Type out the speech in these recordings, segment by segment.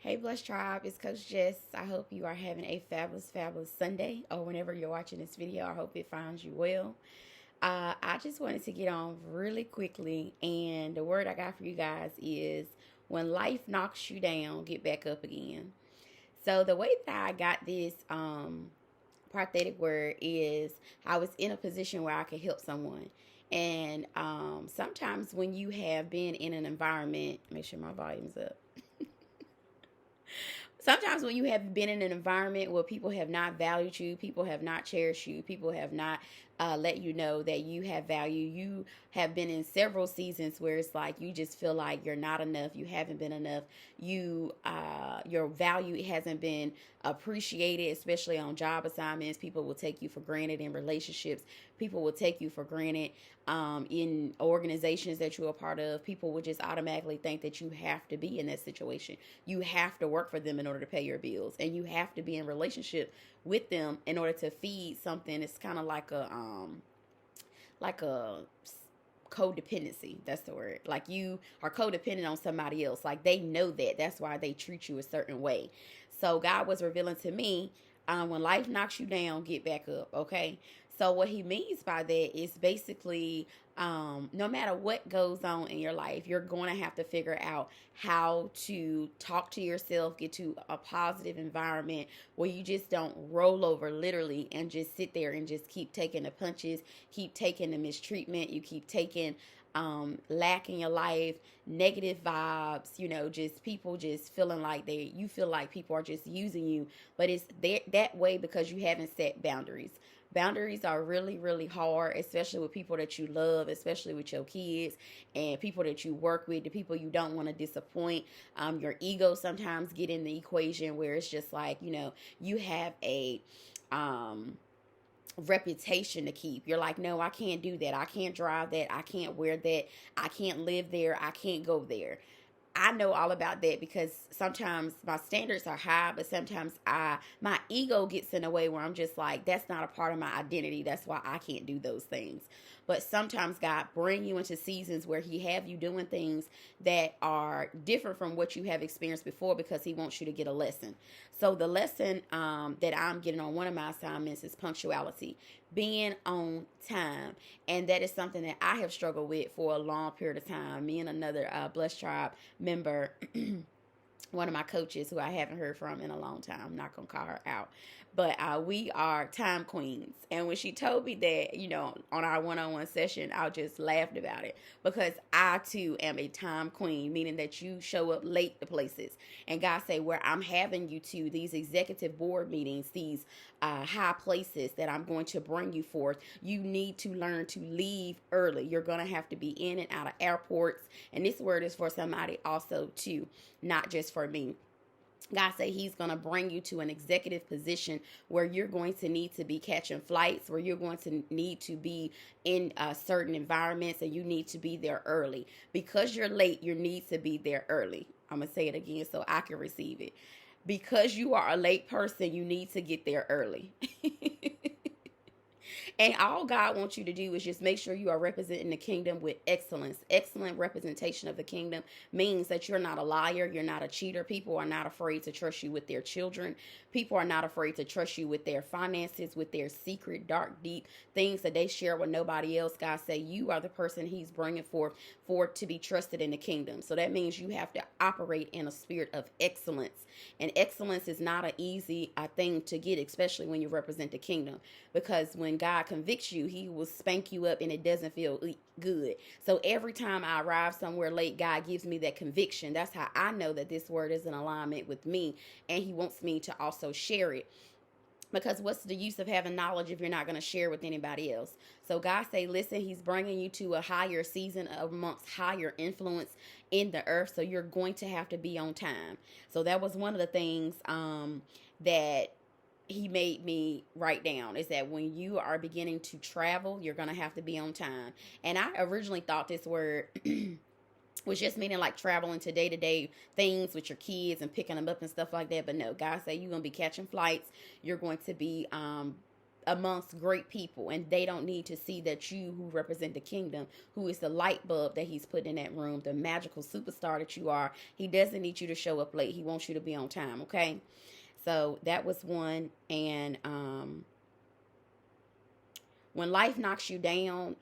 Hey, Blessed Tribe, it's Coach Jess. I hope you are having a fabulous, fabulous Sunday, or whenever you're watching this video. I hope it finds you well. I just wanted to get on really quickly, and the word I got for you guys is when life knocks you down, get back up again. So, the way that I got this prophetic word is I was in a position where I could help someone. And sometimes when you have been in an environment, make sure my volume's up. Sometimes when you have been in an environment where people have not valued you, people have not cherished you, people have not let you know that you have value, you have been in several seasons where it's like you just feel like you're not enough, you haven't been enough, your value hasn't been appreciated, especially on job assignments. People will take you for granted in relationships. People will take you for granted in organizations that you're a part of. People will just automatically think that you have to be in that situation. You have to work for them in order to pay your bills, and you have to be in relationship with them in order to feed something. It's kind of like a codependency. That's the word. Like you are codependent on somebody else. Like they know that. That's why they treat you a certain way. So God was revealing to me, when life knocks you down, get back up. Okay. So what he means by that is basically, no matter what goes on in your life, you're going to have to figure out how to talk to yourself, get to a positive environment where you just don't roll over literally and just sit there and just keep taking the punches, keep taking the mistreatment, you keep taking lack in your life, negative vibes, just people just feeling like you feel like people are just using you, but it's that way because you haven't set boundaries. Boundaries are really, really hard, especially with people that you love, especially with your kids and people that you work with, the people you don't want to disappoint. Your ego sometimes get in the equation where it's just like, you have a reputation to keep. You're like, no, I can't do that. I can't drive that. I can't wear that. I can't live there. I can't go there. I know all about that because sometimes my standards are high, but sometimes my ego gets in a way where I'm just like, that's not a part of my identity. That's why I can't do those things. But sometimes God bring you into seasons where he have you doing things that are different from what you have experienced before because he wants you to get a lesson. So the lesson that I'm getting on one of my assignments is punctuality, being on time. And that is something that I have struggled with for a long period of time. Me and another Blessed Tribe member, one of my coaches who I haven't heard from in a long time. I'm not going to call her out. But we are time queens. And when she told me that, on our one-on-one session, I just laughed about it. Because I, too, am a time queen, meaning that you show up late to places. And God say, where I'm having you to, these executive board meetings, these high places that I'm going to bring you forth, you need to learn to leave early. You're going to have to be in and out of airports. And this word is for somebody also, too, not just for me. God said he's going to bring you to an executive position where you're going to need to be catching flights, where you're going to need to be in certain environments, and you need to be there early. Because you're late, you need to be there early. I'm going to say it again so I can receive it. Because you are a late person, you need to get there early. And all God wants you to do is just make sure you are representing the kingdom with excellence. Excellent representation of the kingdom means that you're not a liar. You're not a cheater. People are not afraid to trust you with their children. People are not afraid to trust you with their finances, with their secret, dark, deep things that they share with nobody else. God say you are the person he's bringing forth for to be trusted in the kingdom. So that means you have to operate in a spirit of excellence. And excellence is not an easy thing to get, especially when you represent the kingdom. Because when God convicts you, he will spank you up and it doesn't feel good. So every time I arrive somewhere late, God gives me that conviction. That's how I know that this word is in alignment with me, and he wants me to also share it. Because what's the use of having knowledge if you're not going to share with anybody else? So God say, listen, he's bringing you to a higher season amongst higher influence in the earth. So you're going to have to be on time. So that was one of the things that he made me write down, is that when you are beginning to travel, you're going to have to be on time. And I originally thought this word was just meaning like traveling to day-to-day things with your kids and picking them up and stuff like that. But no, God say you're going to be catching flights. You're going to be amongst great people, and they don't need to see that you, who represent the kingdom, who is the light bulb that he's put in that room, the magical superstar that you are, he doesn't need you to show up late. He wants you to be on time. Okay, so that was one. And when life knocks you down,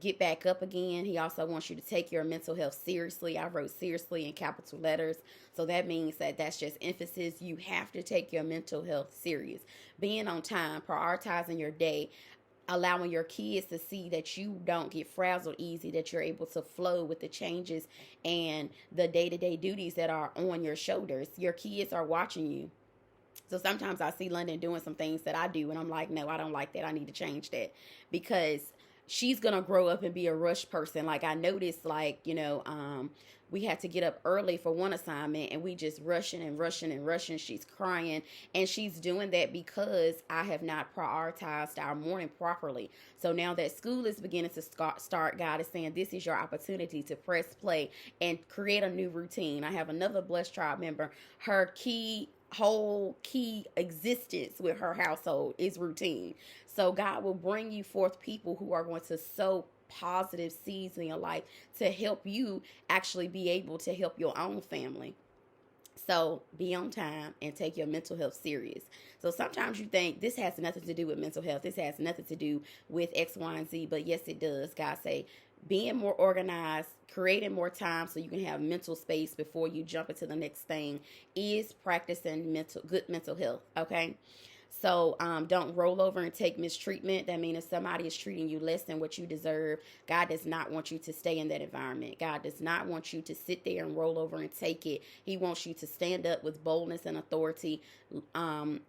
get back up again. He also wants you to take your mental health seriously. I wrote seriously in capital letters. So that means that that's just emphasis. You have to take your mental health serious. Being on time, prioritizing your day, allowing your kids to see that you don't get frazzled easy, that you're able to flow with the changes and the day-to-day duties that are on your shoulders. Your kids are watching you. So sometimes I see London doing some things that I do, and I'm like, no, I don't like that. I need to change that, because she's going to grow up and be a rush person. Like, I noticed, like, we had to get up early for one assignment, and we just rushing and rushing and rushing. She's crying, and she's doing that because I have not prioritized our morning properly. So now that school is beginning to start, God is saying, this is your opportunity to press play and create a new routine. I have another Blessed Tribe member. Her whole key existence with her household is routine. So God will bring you forth people who are going to sow positive seeds in your life to help you actually be able to help your own family. So be on time and take your mental health serious. So sometimes you think this has nothing to do with mental health. This has nothing to do with X, Y, and Z. But yes, it does. God say, being more organized, creating more time so you can have mental space before you jump into the next thing is practicing good mental health. Okay. So don't roll over and take mistreatment. That means if somebody is treating you less than what you deserve, God does not want you to stay in that environment. God does not want you to sit there and roll over and take it. He wants you to stand up with boldness and authority,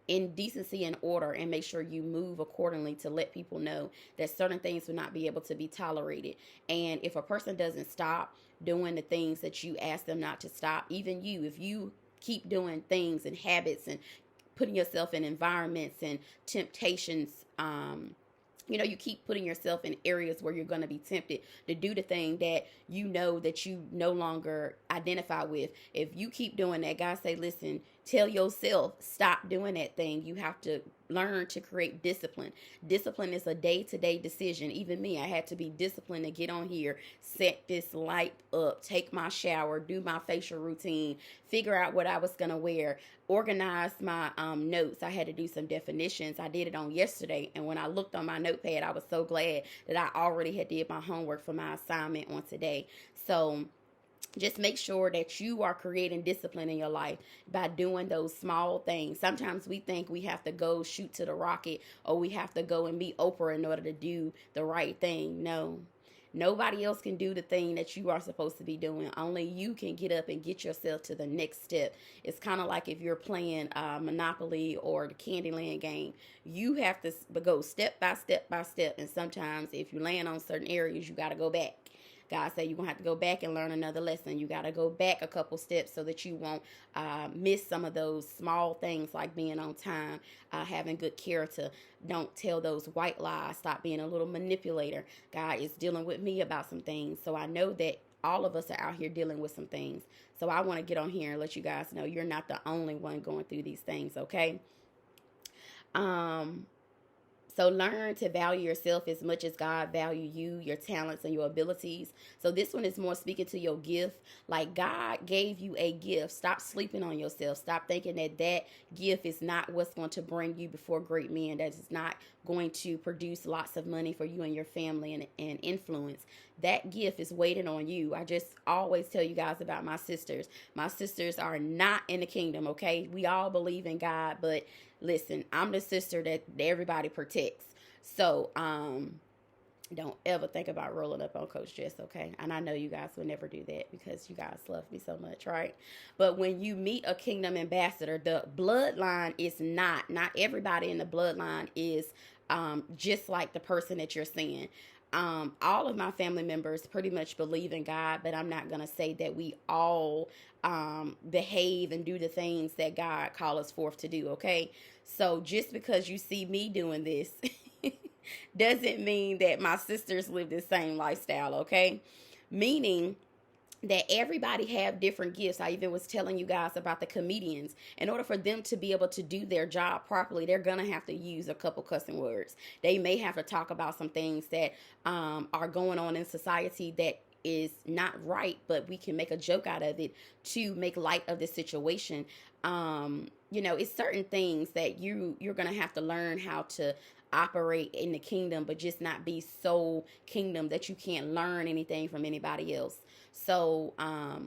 in decency and order, and make sure you move accordingly to let people know that certain things will not be able to be tolerated. And if a person doesn't stop doing the things that you ask them not to stop, even you, if you keep doing things and habits and putting yourself in environments and temptations, you keep putting yourself in areas where you're going to be tempted to do the thing that that you no longer identify with. If you keep doing that, God say, listen, tell yourself, stop doing that thing. You have to learn to create discipline. Discipline is a day-to-day decision. Even me, I had to be disciplined to get on here, set this light up, take my shower, do my facial routine, figure out what I was going to wear, organize my notes. I had to do some definitions. I did it on yesterday, and when I looked on my notepad, I was so glad that I already had did my homework for my assignment on today. So just make sure that you are creating discipline in your life by doing those small things. Sometimes we think we have to go shoot to the rocket, or we have to go and be Oprah in order to do the right thing. No. Nobody else can do the thing that you are supposed to be doing. Only you can get up and get yourself to the next step. It's kind of like if you're playing Monopoly or the Candyland game. You have to go step by step by step. And sometimes if you land on certain areas, you got to go back. God said you're going to have to go back and learn another lesson. You got to go back a couple steps so that you won't miss some of those small things like being on time, having good character. Don't tell those white lies. Stop being a little manipulator. God is dealing with me about some things. So I know that all of us are out here dealing with some things. So I want to get on here and let you guys know you're not the only one going through these things, okay? So learn to value yourself as much as God value you, your talents, and your abilities. So this one is more speaking to your gift. Like, God gave you a gift. Stop sleeping on yourself. Stop thinking that gift is not what's going to bring you before great men. That is not going to produce lots of money for you and your family and influence. That gift is waiting on you. I just always tell you guys about my sisters. My sisters are not in the kingdom, okay? We all believe in God, but listen, I'm the sister that everybody protects. So, don't ever think about rolling up on Coach Jess, okay? And I know you guys would never do that because you guys love me so much, right? But when you meet a kingdom ambassador, the bloodline is not everybody in the bloodline is just like the person that you're seeing. All of my family members pretty much believe in God, but I'm not going to say that we all behave and do the things that God calls us forth to do, okay? So just because you see me doing this doesn't mean that my sisters live the same lifestyle, okay? Meaning, that everybody have different gifts. I even was telling you guys about the comedians. In order for them to be able to do their job properly, they're gonna have to use a couple cussing words. They may have to talk about some things that are going on in society that is not right, but we can make a joke out of it to make light of the situation. It's certain things that you're gonna have to learn how to operate in the kingdom, but just not be so kingdom that you can't learn anything from anybody else. So,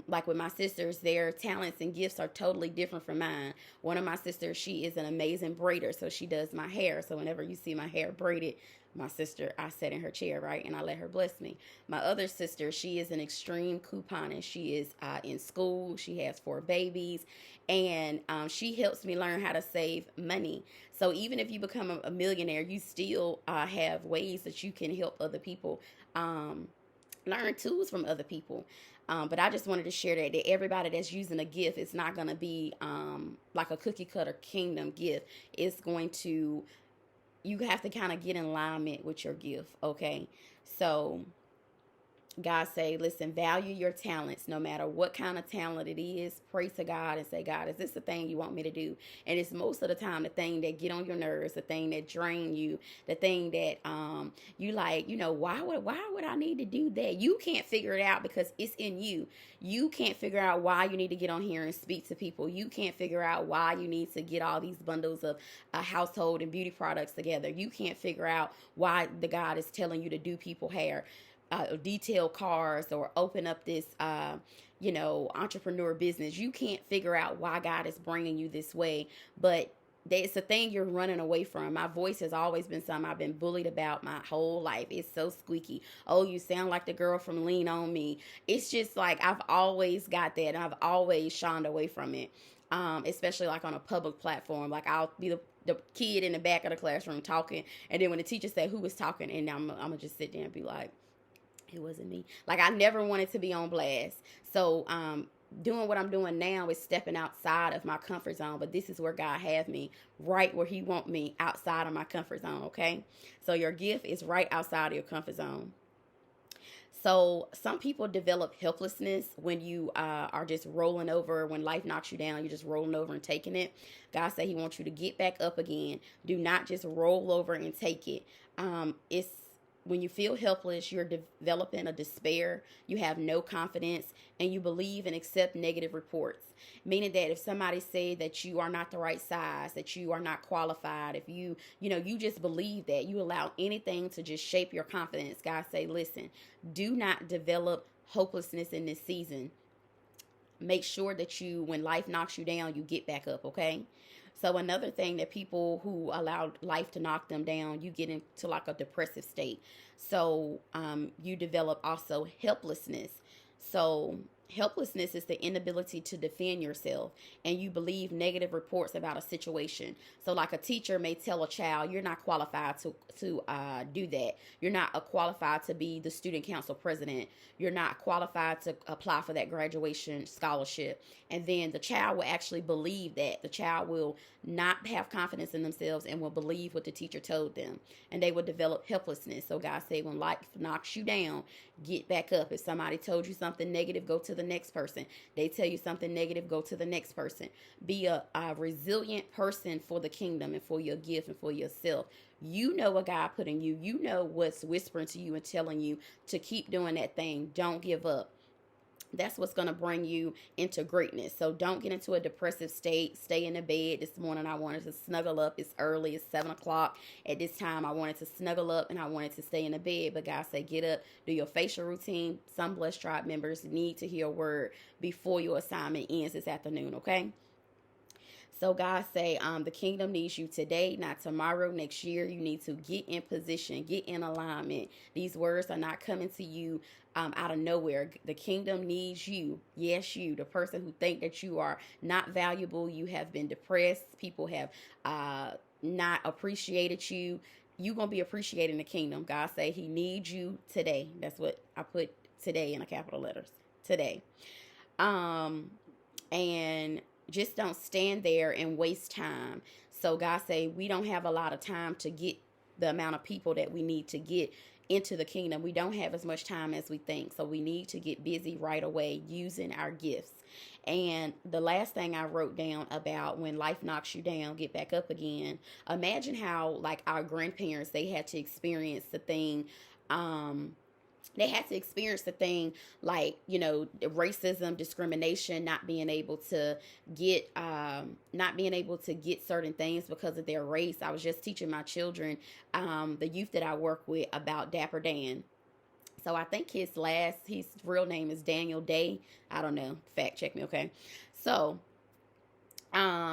like with my sisters, their talents and gifts are totally different from mine. One of my sisters, she is an amazing braider, so she does my hair. So whenever you see my hair braided, my sister, I sat in her chair, right, and I let her bless me. My other sister, she is an extreme couponist. She is in school. She has 4 babies, and she helps me learn how to save money. So even if you become a millionaire, you still have ways that you can help other people. Learn tools from other people. But I just wanted to share that everybody that's using a gift, it's not going to be like a cookie cutter kingdom gift. It's going to, you have to kind of get in alignment with your gift, okay? So God say, listen, value your talents no matter what kind of talent it is. Pray to God and say, God, is this the thing you want me to do? And it's most of the time the thing that get on your nerves, the thing that drain you, the thing that you like, why would I need to do that? You can't figure it out because it's in you. You can't figure out why you need to get on here and speak to people. You can't figure out why you need to get all these bundles of household and beauty products together. You can't figure out why the God is telling you to do people hair. Detail cars or open up this entrepreneur business. You can't figure out why God is bringing you this way, but it's a thing you're running away from. My voice has always been something I've been bullied about my whole life. It's so squeaky. Oh, you sound like the girl from Lean On Me. It's just like I've always got that, and I've always shunned away from it, especially like on a public platform. Like I'll be the kid in the back of the classroom talking, and then when the teacher said who was talking, and I'm gonna just sit there and be like, it wasn't me. Like I never wanted to be on blast. So doing what I'm doing now is stepping outside of my comfort zone. But this is where God has me, right where he wants me, outside of my comfort zone, okay? So your gift is right outside of your comfort zone. So some people develop helplessness when you are just rolling over. When life knocks you down, you're just rolling over and taking it. God said he wants you to get back up again. Do not just roll over and take it. It's when you feel helpless, you're developing a despair, you have no confidence, and you believe and accept negative reports. Meaning that if somebody say that you are not the right size, that you are not qualified, if you just believe that, you allow anything to just shape your confidence. God say, listen, do not develop hopelessness in this season. Make sure that when life knocks you down, you get back up, okay? So another thing that people who allow life to knock them down, you get into like a depressive state. So you develop also helplessness. So helplessness is the inability to defend yourself, and you believe negative reports about a situation. So like a teacher may tell a child, you're not qualified to do that. You're not qualified to be the student council president. You're not qualified to apply for that graduation scholarship. And then the child will actually believe that. The child will not have confidence in themselves and will believe what the teacher told them. And they will develop helplessness. So God said, when life knocks you down, get back up. If somebody told you something negative, go to the next person. They tell you something negative, go to the next person. Be a resilient person for the kingdom and for your gift and for yourself. You know what God put in you. You know what's whispering to you and telling you to keep doing that thing. Don't give up. That's what's going to bring you into greatness. So don't get into a depressive state. Stay in the bed. This morning I wanted to snuggle up. It's early. It's 7 o'clock. At this time I wanted to snuggle up and I wanted to stay in the bed. But God said, get up, do your facial routine. Some Blessed Tribe members need to hear a word before your assignment ends this afternoon, okay? So God say, the kingdom needs you today, not tomorrow, next year. You need to get in position, get in alignment. These words are not coming to you out of nowhere. The kingdom needs you. Yes, you, the person who think that you are not valuable. You have been depressed. People have not appreciated you. You're going to be appreciated in the kingdom. God say he needs you today. That's what I put today in a capital letters. Today. And just don't stand there and waste time. So God say we don't have a lot of time to get the amount of people that we need to get into the kingdom. We don't have as much time as we think. So we need to get busy right away using our gifts. And the last thing I wrote down about when life knocks you down, get back up again. Imagine how, like, our grandparents, they had to experience the thing. They had to experience the thing like, racism, discrimination, not being able to get certain things because of their race. I was just teaching my children, the youth that I work with, about Dapper Dan. So I think his real name is Daniel Day. I don't know. Fact check me, okay? So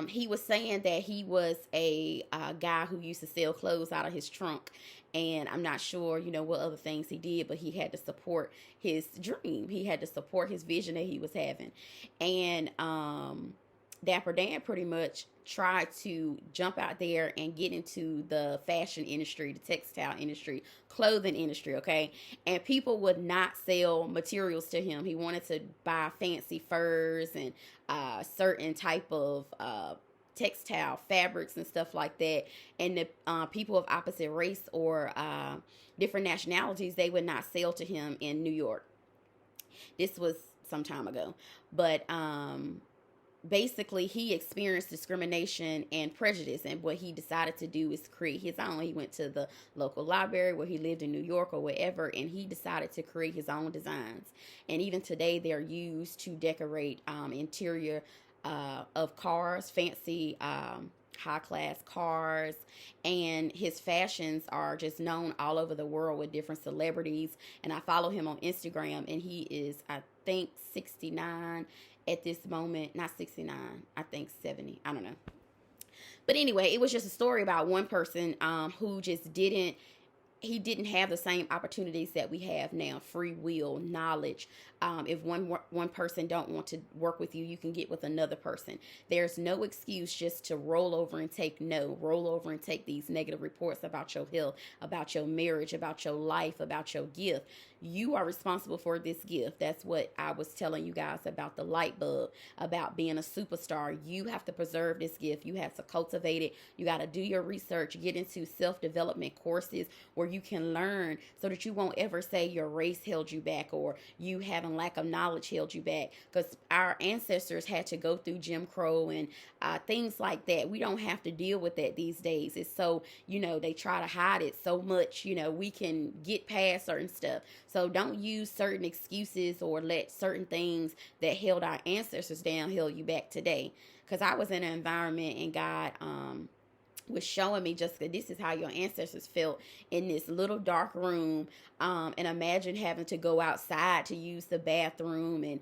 he was saying that he was a guy who used to sell clothes out of his trunk. And I'm not sure, what other things he did, but he had to support his dream. He had to support his vision that he was having. And Dapper Dan pretty much tried to jump out there and get into the fashion industry, the textile industry, clothing industry, okay? And people would not sell materials to him. He wanted to buy fancy furs and certain type of textile fabrics and stuff like that. And the people of opposite race or different nationalities, they would not sell to him in New York. This was some time ago. But basically, he experienced discrimination and prejudice, and what he decided to do is create his own. He went to the local library where he lived in New York or wherever, and he decided to create his own designs. And even today, they're used to decorate interior of cars, fancy high-class cars, and his fashions are just known all over the world with different celebrities. And I follow him on Instagram, and he is, I think, 69 at this moment. Not 69, I think 70. I don't know. But anyway, it was just a story about one person who just didn't have the same opportunities that we have now. Free will, knowledge. If one person don't want to work with you, you can get with another person. There's no excuse just to roll over and take these negative reports about your health, about your marriage, about your life, about your gift. You are responsible for this gift. That's what I was telling you guys about the light bulb, about being a superstar. You have to preserve this gift. You have to cultivate it. You got to do your research, get into self-development courses where you can learn so that you won't ever say your race held you back or you having lack of knowledge held you back, because our ancestors had to go through Jim Crow and things like that. We don't have to deal with that these days. It's so, they try to hide it so much, we can get past certain stuff. So don't use certain excuses or let certain things that held our ancestors down hold you back today. Because I was in an environment and God was showing me, Jessica, this is how your ancestors felt in this little dark room. And imagine having to go outside to use the bathroom and,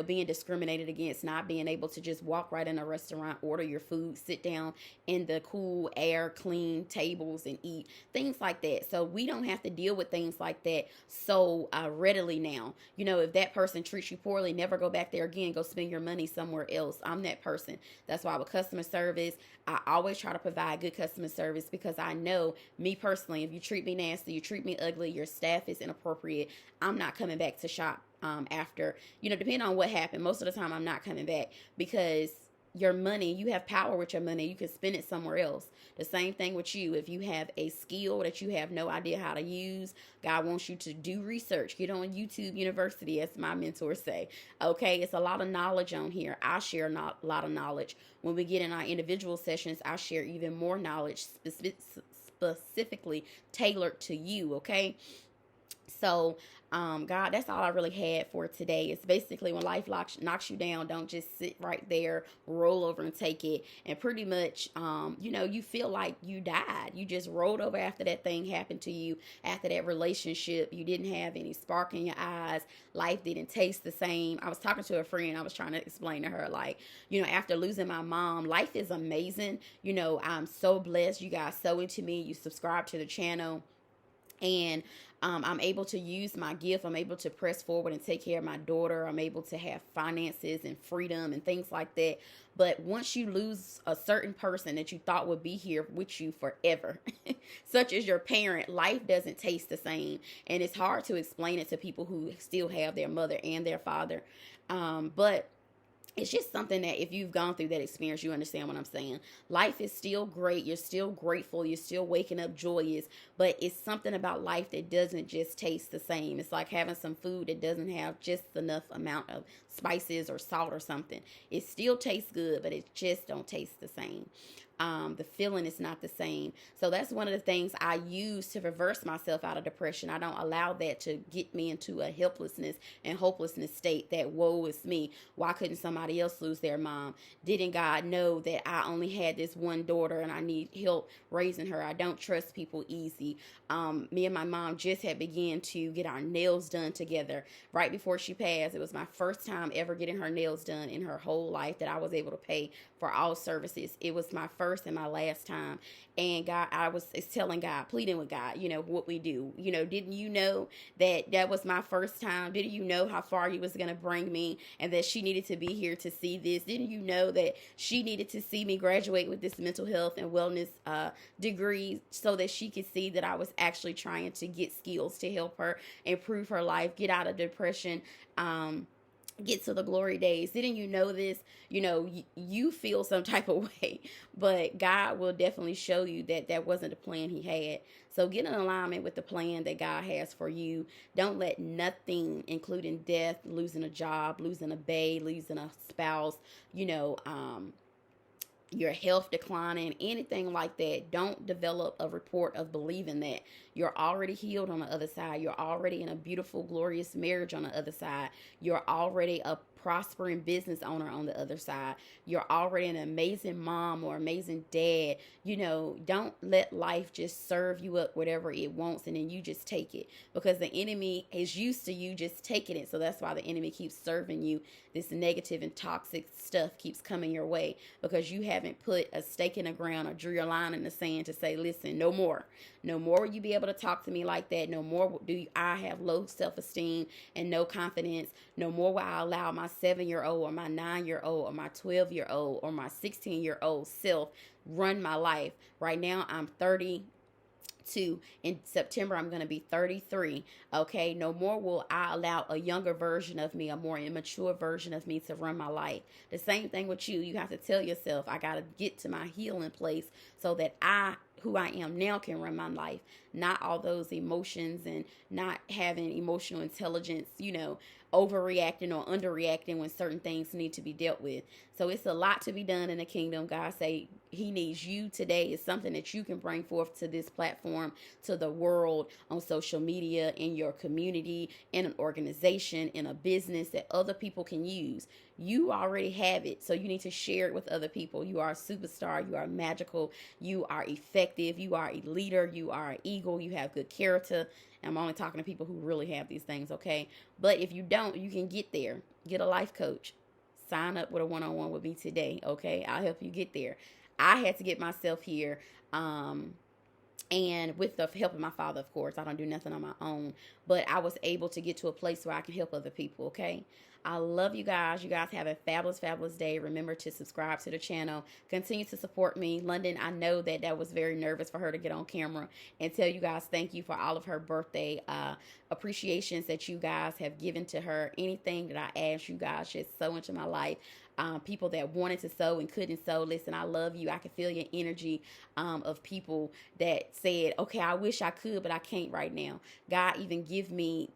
being discriminated against, not being able to just walk right in a restaurant, order your food, sit down in the cool air, clean tables and eat, things like that. So we don't have to deal with things like that so readily now. If that person treats you poorly, never go back there again. Go spend your money somewhere else. I'm that person. That's why with customer service, I always try to provide good customer service, because I know, me personally, if you treat me nasty, you treat me ugly, your staff is inappropriate, I'm not coming back to shop after, depending on what happened. Most of the time I'm not coming back, because your money, you have power with your money. You can spend it somewhere else. The same thing with you. If you have a skill that you have no idea how to use, God wants you to do research. Get on YouTube University, as my mentors say. Okay, it's a lot of knowledge on here. I share a lot of knowledge. When we get in our individual sessions, I share even more knowledge specifically tailored to you, okay? So, God, that's all I really had for today. It's basically when life knocks you down, don't just sit right there, roll over and take it. And pretty much, you feel like you died. You just rolled over after that thing happened to you, after that relationship. You didn't have any spark in your eyes. Life didn't taste the same. I was talking to a friend. I was trying to explain to her, like, after losing my mom, life is amazing. I'm so blessed. You guys so into me. You subscribe to the channel. And I'm able to use my gift. I'm able to press forward and take care of my daughter. I'm able to have finances and freedom and things like that. But once you lose a certain person that you thought would be here with you forever, such as your parent, life doesn't taste the same. And it's hard to explain it to people who still have their mother and their father. But it's just something that if you've gone through that experience, you understand what I'm saying. Life is still great. You're still grateful. You're still waking up joyous. But it's something about life that doesn't just taste the same. It's like having some food that doesn't have just enough amount of spices or salt or something. It still tastes good, but it just don't taste the same. The feeling is not the same. So that's one of the things I use to reverse myself out of depression. I don't allow that to get me into a helplessness and hopelessness state that woe is me. Why couldn't somebody else lose their mom? Didn't God know that I only had this one daughter and I need help raising her? I don't trust people easy. Me and my mom just had began to get our nails done together right before she passed. It was my first time ever getting her nails done in her whole life that I was able to pay for all services. It was my first and my last time. And God, I was telling God, pleading with God, what we do. Didn't you know that was my first time? Didn't you know how far you was going to bring me and that she needed to be here to see this? Didn't you know that she needed to see me graduate with this mental health and wellness degree so that she could see that I was actually trying to get skills to help her improve her life, get out of depression, get to the glory days? Didn't you know this? You feel some type of way, but God will definitely show you that that wasn't the plan he had. So get in alignment with the plan that God has for you. Don't let nothing, including death, losing a job, losing a babe, losing a spouse, your health declining, anything like that. Don't develop a report of believing that you're already healed on the other side. You're already in a beautiful, glorious marriage on the other side. You're already a prospering business owner on the other side. You're already an amazing mom or amazing dad. Don't let life just serve you up whatever it wants and then you just take it, because the enemy is used to you just taking it. So that's why the enemy keeps serving you this negative and toxic stuff keeps coming your way, because you haven't put a stake in the ground or drew a line in the sand to say, listen, no more. No more will you be able to talk to me like that. No more do I have low self-esteem and no confidence. No more will I allow my 7-year-old or my 9-year-old or my 12-year-old or my 16-year-old self run my life. Right now, I'm 32. In September, I'm going to be 33. Okay. No more will I allow a younger version of me, a more immature version of me to run my life. The same thing with you. You have to tell yourself, I got to get to my healing place so that who I am now can run my life. Not all those emotions and not having emotional intelligence, overreacting or underreacting when certain things need to be dealt with. So it's a lot to be done in the kingdom. God say he needs you today. It's something that you can bring forth to this platform, to the world, on social media, in your community, in an organization, in a business that other people can use. You already have it, so you need to share it with other people. You are a superstar. You are magical. You are effective. You are a leader. You are an eagle. You have good character. I'm only talking to people who really have these things, okay? But if you don't, you can get there. Get a life coach. Sign up with a one-on-one with me today, okay? I'll help you get there. I had to get myself here, and with the help of my father, of course. I don't do nothing on my own, but I was able to get to a place where I can help other people, okay? I love you guys. You guys have a fabulous, fabulous day. Remember to subscribe to the channel. Continue to support me. London, I know that was very nervous for her to get on camera and tell you guys thank you for all of her birthday appreciations that you guys have given to her. Anything that I asked you guys just so into my life. People that wanted to sow and couldn't sow. Listen, I love you. I can feel your energy of people that said, okay, I wish I could, but I can't right now. God even give me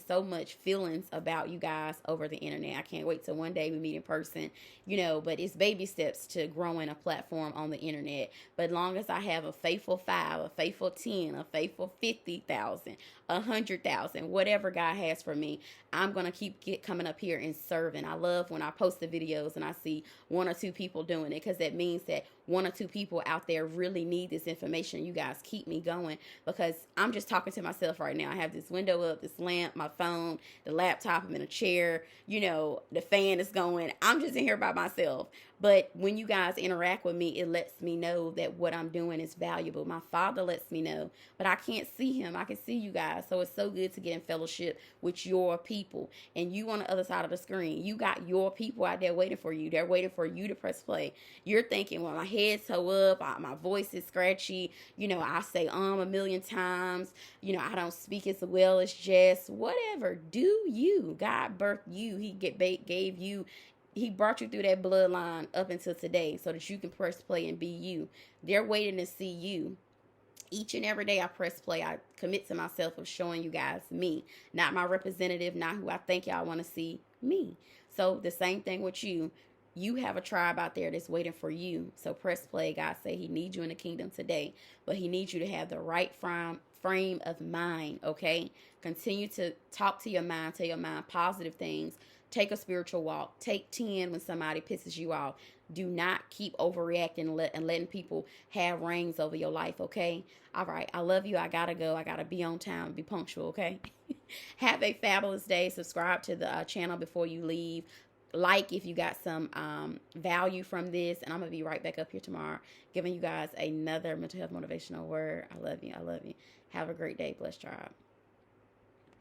so much feelings about you guys over the internet. I can't wait till one day we meet in person, but it's baby steps to growing a platform on the internet. But long as I have a faithful 5, a faithful 10, a faithful 50,000, 100,000, whatever God has for me, I'm going to keep coming up here and serving. I love when I post the videos and I see 1 or 2 people doing it, because that means that 1 or 2 people out there really need this information. You guys keep me going, because I'm just talking to myself right now. I have this window up, this lamp, my phone, the laptop, I'm in a chair, the fan is going. I'm just in here by myself. But when you guys interact with me, it lets me know that what I'm doing is valuable. My father lets me know, but I can't see him. I can see you guys. So it's so good to get in fellowship with your people. And you on the other side of the screen, you got your people out there waiting for you. They're waiting for you to press play. You're thinking, well, my head's so up, my voice is scratchy. I say a million times. I don't speak as well as Jess. Whatever. Do you. God birthed you. He gave you he brought you through that bloodline up until today so that you can press play and be you. They're waiting to see you. Each and every day I press play, I commit to myself of showing you guys me, not my representative, not who I think y'all want to see, me. So the same thing with you. You have a tribe out there that's waiting for you. So press play. God say he needs you in the kingdom today, but he needs you to have the right frame of mind, okay? Continue to talk to your mind, tell your mind positive things. Take a spiritual walk. Take 10 when somebody pisses you off. Do not keep overreacting and letting people have reigns over your life, okay? All right. I love you. I got to go. I got to be on time, be punctual, okay? Have a fabulous day. Subscribe to the channel before you leave. Like if you got some value from this. And I'm going to be right back up here tomorrow giving you guys another mental health motivational word. I love you. I love you. Have a great day. Bless tribe.